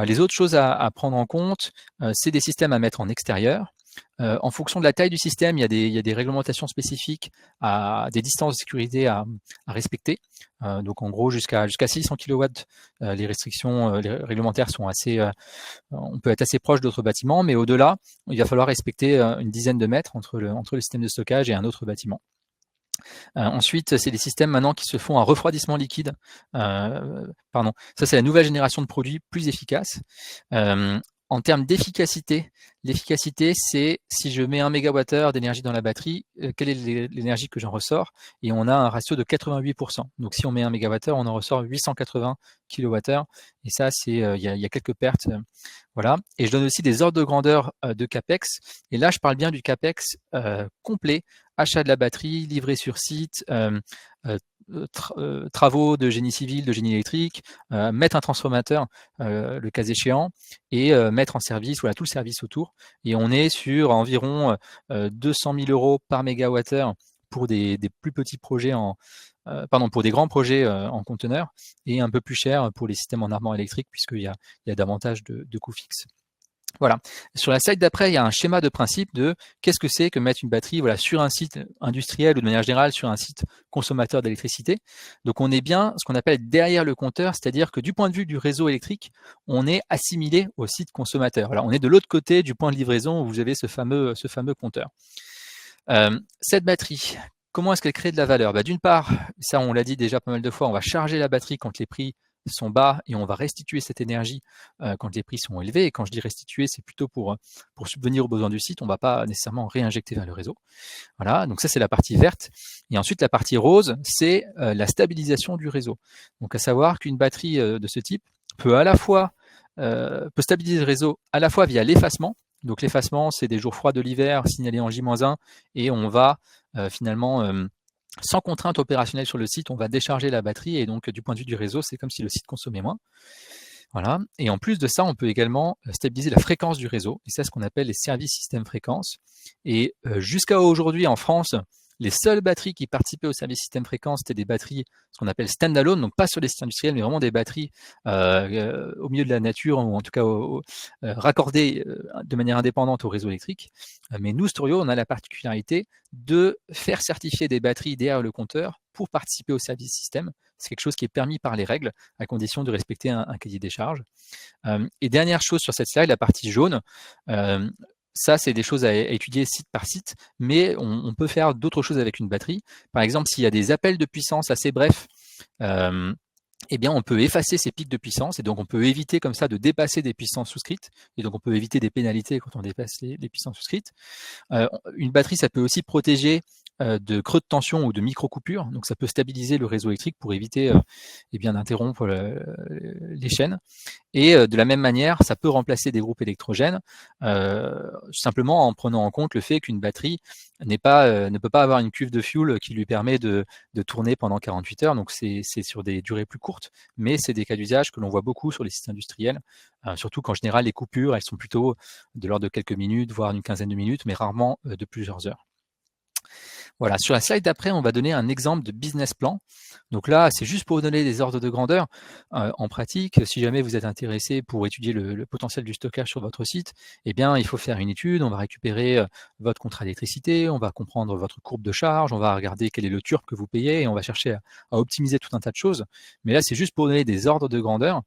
Les autres choses à prendre en compte, c'est des systèmes à mettre en extérieur. En fonction de la taille du système, il y a des réglementations spécifiques, à des distances de sécurité à respecter. Donc en gros, jusqu'à 600 kW, les restrictions réglementaires sont assez... on peut être assez proche d'autres bâtiments, mais au-delà, il va falloir respecter une dizaine de mètres entre le système de stockage et un autre bâtiment. Ensuite, c'est des systèmes maintenant qui se font à refroidissement liquide. Ça c'est la nouvelle génération de produits plus efficaces. En termes d'efficacité, l'efficacité, c'est si je mets 1 MWh d'énergie dans la batterie, quelle est l'énergie que j'en ressors? Et on a un ratio de 88%. Donc si on met 1 MWh, on en ressort 880 kWh. Et ça, il y a quelques pertes. Voilà. Et je donne aussi des ordres de grandeur de CAPEX. Et là, je parle bien du CAPEX complet, achat de la batterie, livré sur site, travaux de génie civil, de génie électrique, mettre un transformateur le cas échéant, et mettre en service tout le service autour. Et on est sur environ 200 000 € par mégawattheure pour des plus petits projets pour des grands projets en conteneur, et un peu plus cher pour les systèmes en armoire électrique, puisqu'il y a davantage de coûts fixes. Voilà. Sur la slide d'après, il y a un schéma de principe de qu'est-ce que c'est que mettre une batterie sur un site industriel ou de manière générale sur un site consommateur d'électricité. Donc on est bien ce qu'on appelle derrière le compteur, c'est-à-dire que du point de vue du réseau électrique, on est assimilé au site consommateur. Voilà, on est de l'autre côté du point de livraison où vous avez ce fameux compteur. Cette batterie, comment est-ce qu'elle crée de la valeur? D'une part, ça on l'a dit déjà pas mal de fois, on va charger la batterie quand les prix sont bas, et on va restituer cette énergie quand les prix sont élevés. Et quand je dis restituer, c'est plutôt pour subvenir aux besoins du site. On ne va pas nécessairement réinjecter vers le réseau. Voilà, donc ça c'est la partie verte. Et ensuite la partie rose, c'est la stabilisation du réseau. Donc à savoir qu'une batterie de ce type peut peut stabiliser le réseau à la fois via l'effacement. Donc l'effacement, c'est des jours froids de l'hiver signalés en J-1, et on va finalement sans contrainte opérationnelle sur le site, on va décharger la batterie, et donc du point de vue du réseau, c'est comme si le site consommait moins. Voilà. Et en plus de ça, on peut également stabiliser la fréquence du réseau, et c'est ce qu'on appelle les services système fréquence. Et jusqu'à aujourd'hui en France, les seules batteries qui participaient au service système fréquence, c'était des batteries, ce qu'on appelle standalone, donc pas sur les sites industriels, mais vraiment des batteries au milieu de la nature, ou en tout cas raccordées de manière indépendante au réseau électrique. Mais nous, Storio, on a la particularité de faire certifier des batteries derrière le compteur pour participer au service système. C'est quelque chose qui est permis par les règles, à condition de respecter un cahier des charges. Et dernière chose sur cette slide, la partie jaune. Ça, c'est des choses à étudier site par site, mais on peut faire d'autres choses avec une batterie. Par exemple, s'il y a des appels de puissance assez brefs, eh bien, on peut effacer ces pics de puissance, et donc on peut éviter comme ça de dépasser des puissances souscrites, et donc on peut éviter des pénalités quand on dépasse les puissances souscrites. Une batterie, ça peut aussi protéger de creux de tension ou de micro-coupures, donc ça peut stabiliser le réseau électrique pour éviter d'interrompre les chaînes. Et de la même manière, ça peut remplacer des groupes électrogènes, simplement en prenant en compte le fait qu'une batterie ne peut pas avoir une cuve de fuel qui lui permet de tourner pendant 48 heures, donc c'est sur des durées plus courtes, mais c'est des cas d'usage que l'on voit beaucoup sur les sites industriels, surtout qu'en général les coupures, elles sont plutôt de l'ordre de quelques minutes, voire une quinzaine de minutes, mais rarement de plusieurs heures. Voilà, sur la slide d'après, on va donner un exemple de business plan. Donc là, c'est juste pour vous donner des ordres de grandeur. En pratique, si jamais vous êtes intéressé pour étudier le potentiel du stockage sur votre site, eh bien, il faut faire une étude, on va récupérer votre contrat d'électricité, on va comprendre votre courbe de charge, on va regarder quel est le turb que vous payez et on va chercher à optimiser tout un tas de choses. Mais là, c'est juste pour donner des ordres de grandeur.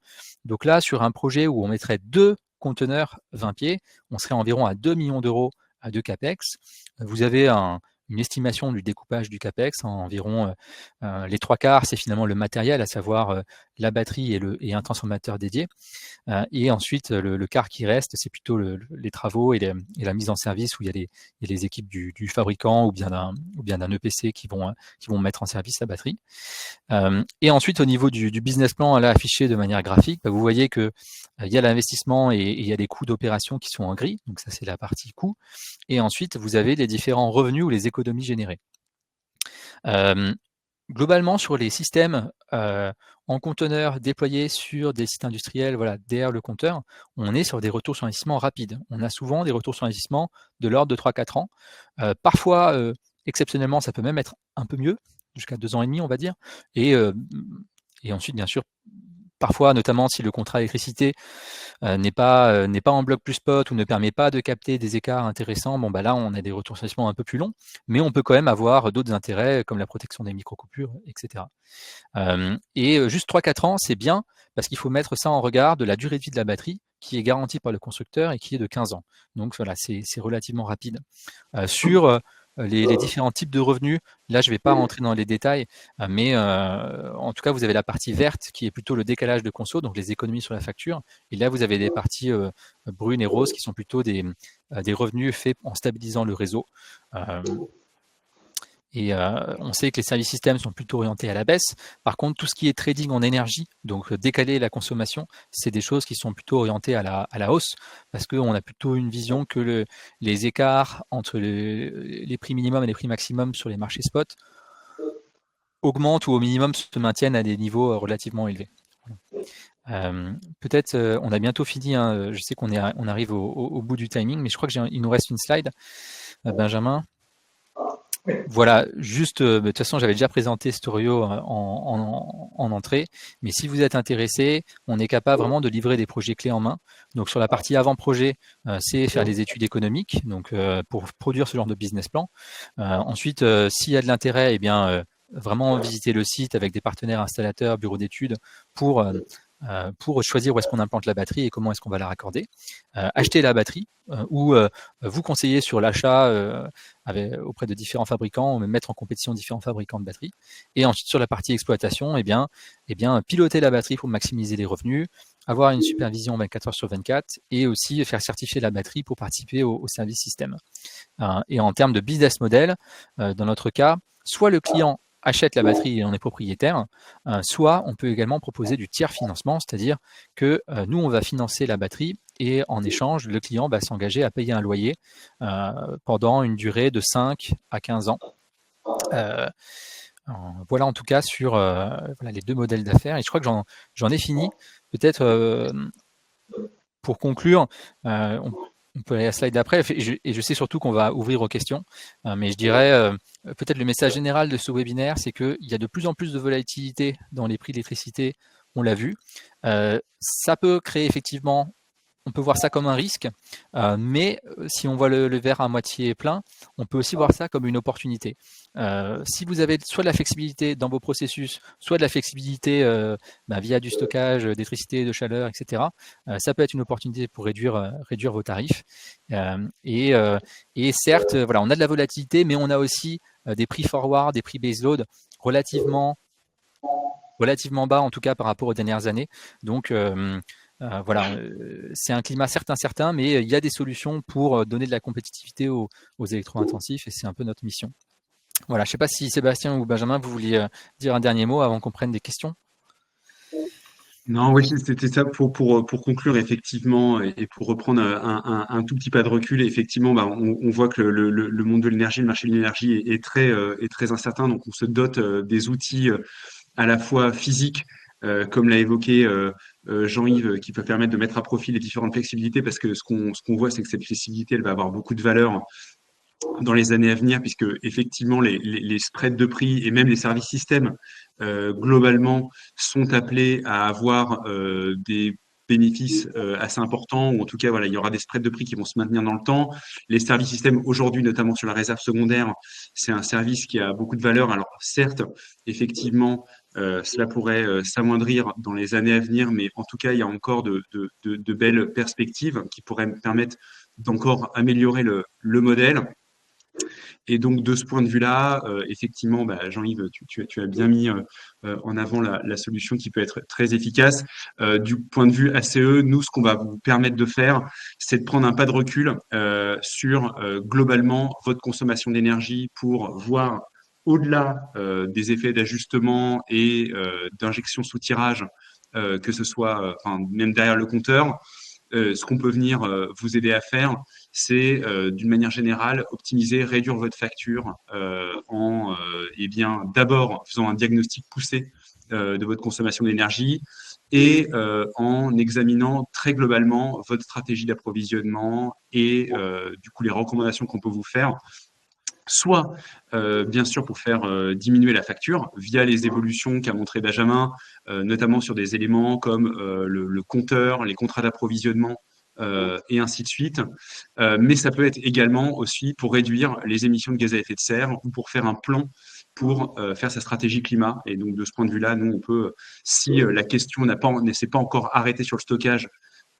Donc là, sur un projet où on mettrait 2 conteneurs 20 pieds, on serait environ à 2 millions d'euros de CAPEX. Vous avez une estimation du découpage du CAPEX en environ les 3/4, c'est finalement le matériel, à savoir la batterie et un transformateur dédié. Et ensuite, le quart qui reste, c'est plutôt les travaux et la mise en service où il y a les équipes du fabricant ou bien d'un EPC qui vont mettre en service la batterie. Et ensuite, au niveau du business plan, là, affiché de manière graphique, vous voyez que il y a l'investissement et il y a les coûts d'opération qui sont en gris. Donc ça, c'est la partie coût. Et ensuite, vous avez les différents revenus ou les économies générées. Globalement, sur les systèmes en conteneur déployés sur des sites industriels, voilà, derrière le compteur, on est sur des retours sur investissement rapides. On a souvent des retours sur investissement de l'ordre de 3-4 ans. Parfois, exceptionnellement, ça peut même être un peu mieux, jusqu'à 2 ans et demi, on va dire. Et ensuite, bien sûr, parfois, notamment si le contrat d'électricité n'est pas en bloc plus spot ou ne permet pas de capter des écarts intéressants, bon, bah là, on a des retours sur investissement un peu plus longs, mais on peut quand même avoir d'autres intérêts comme la protection des micro-coupures, etc. Et juste 3-4 ans, c'est bien parce qu'il faut mettre ça en regard de la durée de vie de la batterie qui est garantie par le constructeur et qui est de 15 ans. Donc voilà, c'est relativement rapide. Sur les différents types de revenus, là je ne vais pas rentrer dans les détails, mais en tout cas vous avez la partie verte qui est plutôt le décalage de conso, donc les économies sur la facture, et là vous avez des parties brunes et roses qui sont plutôt des revenus faits en stabilisant le réseau. Et on sait que les services systèmes sont plutôt orientés à la baisse. Par contre, tout ce qui est trading en énergie, donc décaler la consommation, c'est des choses qui sont plutôt orientées à la hausse, parce qu'on a plutôt une vision que les écarts entre les prix minimum et les prix maximum sur les marchés spot augmentent ou au minimum se maintiennent à des niveaux relativement élevés. Peut-être, on a bientôt fini, hein, je sais qu'on arrive au bout du timing, mais je crois qu'il nous reste une slide. Benjamin. Voilà, juste, de toute façon, j'avais déjà présenté Storio en entrée, mais si vous êtes intéressé, on est capable vraiment de livrer des projets clés en main. Donc sur la partie avant-projet, c'est faire des études économiques, donc pour produire ce genre de business plan. Ensuite, s'il y a de l'intérêt, eh bien, vraiment visiter le site avec des partenaires installateurs, bureaux d'études, pour choisir où est-ce qu'on implante la batterie et comment est-ce qu'on va la raccorder. Acheter la batterie ou vous conseiller sur l'achat auprès de différents fabricants, ou même mettre en compétition différents fabricants de batteries. Et ensuite, sur la partie exploitation, eh bien, piloter la batterie pour maximiser les revenus, avoir une supervision 24 heures sur 24 et aussi faire certifier la batterie pour participer au service système. Et en termes de business model, dans notre cas, soit le client achète la batterie et on est propriétaire, soit on peut également proposer du tiers financement, c'est-à-dire que nous, on va financer la batterie et en échange, le client va s'engager à payer un loyer pendant une durée de 5 à 15 ans. Voilà en tout cas sur voilà, les deux modèles d'affaires. Et je crois que j'en ai fini. Peut-être pour conclure, on peut aller à la slide d'après, et je sais surtout qu'on va ouvrir aux questions, mais je dirais peut-être le message général de ce webinaire, c'est qu'il y a de plus en plus de volatilité dans les prix de l'électricité, on l'a vu. Ça peut créer effectivement, on peut voir ça comme un risque, mais si on voit le verre à moitié plein, on peut aussi voir ça comme une opportunité. Si vous avez soit de la flexibilité dans vos processus, soit de la flexibilité via du stockage d'électricité, de chaleur, etc., ça peut être une opportunité pour réduire vos tarifs. Et certes, voilà, on a de la volatilité, mais on a aussi des prix forward, des prix baseload relativement bas, en tout cas par rapport aux dernières années. Donc, voilà, c'est un climat certes incertain, mais il y a des solutions pour donner de la compétitivité aux électro-intensifs et c'est un peu notre mission. Voilà, je ne sais pas si Sébastien ou Benjamin, vous vouliez dire un dernier mot avant qu'on prenne des questions. Non, oui, c'était ça pour conclure effectivement et pour reprendre un tout petit pas de recul. Effectivement, on voit que le monde de l'énergie, le marché de l'énergie est très incertain. Donc, on se dote des outils à la fois physiques, comme l'a évoqué Jean-Yves, qui peut permettre de mettre à profit les différentes flexibilités, parce que ce qu'on voit, c'est que cette flexibilité, elle va avoir beaucoup de valeur dans les années à venir, puisque effectivement les spreads de prix et même les services systèmes globalement sont appelés à avoir des bénéfices assez importants, ou en tout cas voilà, il y aura des spreads de prix qui vont se maintenir dans le temps. Les services systèmes aujourd'hui, notamment sur la réserve secondaire, c'est un service qui a beaucoup de valeur. Alors certes, effectivement, cela pourrait s'amoindrir dans les années à venir, mais en tout cas, il y a encore de belles perspectives qui pourraient permettre d'encore améliorer le modèle. Et donc, de ce point de vue-là, effectivement, Jean-Yves, tu as bien mis en avant la solution qui peut être très efficace. Du point de vue ACE, nous, ce qu'on va vous permettre de faire, c'est de prendre un pas de recul sur globalement votre consommation d'énergie pour voir au-delà des effets d'ajustement et d'injection sous tirage, que ce soit même derrière le compteur. Ce qu'on peut venir vous aider à faire, c'est d'une manière générale optimiser, réduire votre facture en d'abord faisant un diagnostic poussé de votre consommation d'énergie et en examinant très globalement votre stratégie d'approvisionnement et du coup les recommandations qu'on peut vous faire. Soit, bien sûr, pour faire diminuer la facture via les évolutions qu'a montré Benjamin, notamment sur des éléments comme le compteur, les contrats d'approvisionnement et ainsi de suite. Mais ça peut être également aussi pour réduire les émissions de gaz à effet de serre ou pour faire un plan pour faire sa stratégie climat. Et donc, de ce point de vue-là, nous, on peut, si la question ne s'est pas encore arrêtée sur le stockage,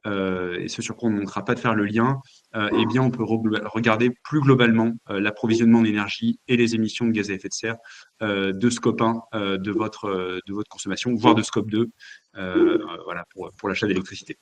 et ce sur quoi on ne manquera pas de faire le lien, eh bien, on peut regarder plus globalement l'approvisionnement en énergie et les émissions de gaz à effet de serre de scope 1 de votre consommation, voire de scope 2, voilà, pour l'achat d'électricité.